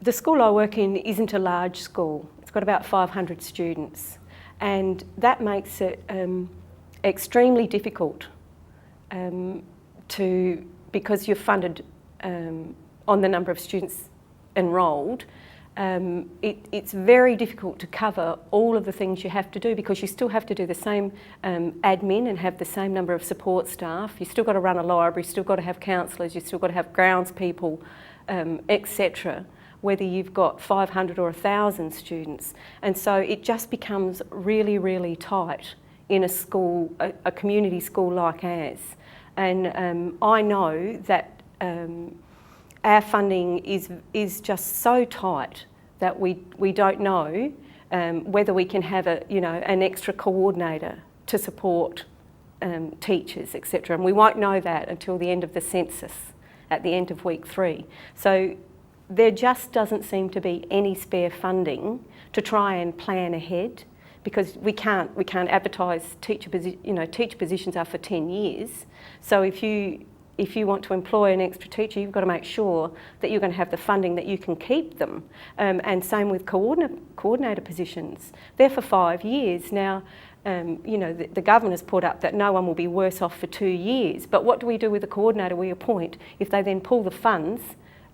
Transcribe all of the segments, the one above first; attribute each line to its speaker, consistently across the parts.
Speaker 1: The school I work in isn't a large school. It's got about 500 students, and that makes it extremely difficult because you're funded on the number of students enrolled. It's very difficult to cover all of the things you have to do, because you still have to do the same admin and have the same number of support staff. You've still got to run a library, you've still got to have counsellors, you've still got to have grounds people, etc., whether you've got 500 or 1,000 students. And so it just becomes really, really tight in a school, a community school like ours. And I know that our funding is just so tight that we don't know whether we can have an extra coordinator to support teachers, etc. And we won't know that until the end of the census, at the end of week 3. So there just doesn't seem to be any spare funding to try and plan ahead, because we can't advertise teacher positions are for 10 years. So if you want to employ an extra teacher, you've got to make sure that you're going to have the funding that you can keep them. And same with coordinator positions. They're for 5 years. Now, the government has put up that no one will be worse off for 2 years. But what do we do with the coordinator we appoint if they then pull the funds?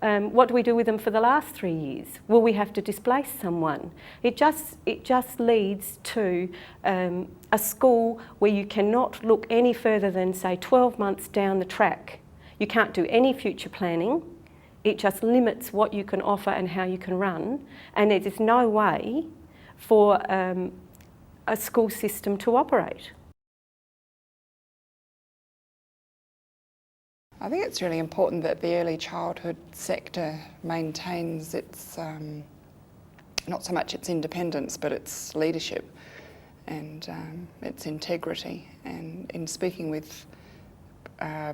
Speaker 1: What do we do with them for the last 3 years? Will we have to displace someone? It just leads to a school where you cannot look any further than, say, 12 months down the track. You can't do any future planning. It just limits what you can offer and how you can run. And there is no way for a school system to operate.
Speaker 2: I think it's really important that the early childhood sector maintains its, not so much its independence, but its leadership and its integrity. And in speaking with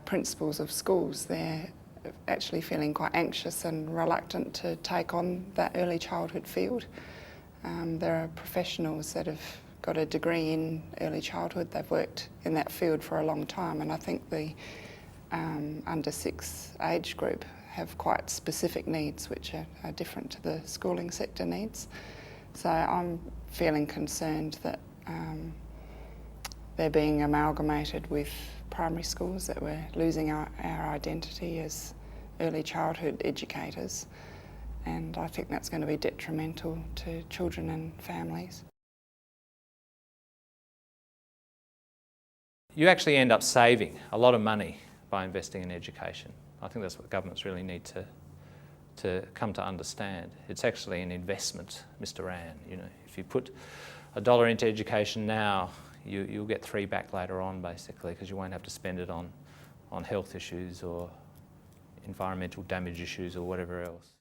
Speaker 2: principals of schools, they're actually feeling quite anxious and reluctant to take on that early childhood field. There are professionals that have got a degree in early childhood. They've worked in that field for a long time, and I think the under 6 age group have quite specific needs which are different to the schooling sector needs. So I'm feeling concerned that they're being amalgamated with primary schools, that we're losing our identity as early childhood educators, and I think that's going to be detrimental to children and families.
Speaker 3: You actually end up saving a lot of money by investing in education. I think that's what governments really need to come to understand. It's actually an investment, Mr. Rann. If you put $1 into education now, you'll get 3 back later on, basically, because you won't have to spend it on health issues or environmental damage issues or whatever else.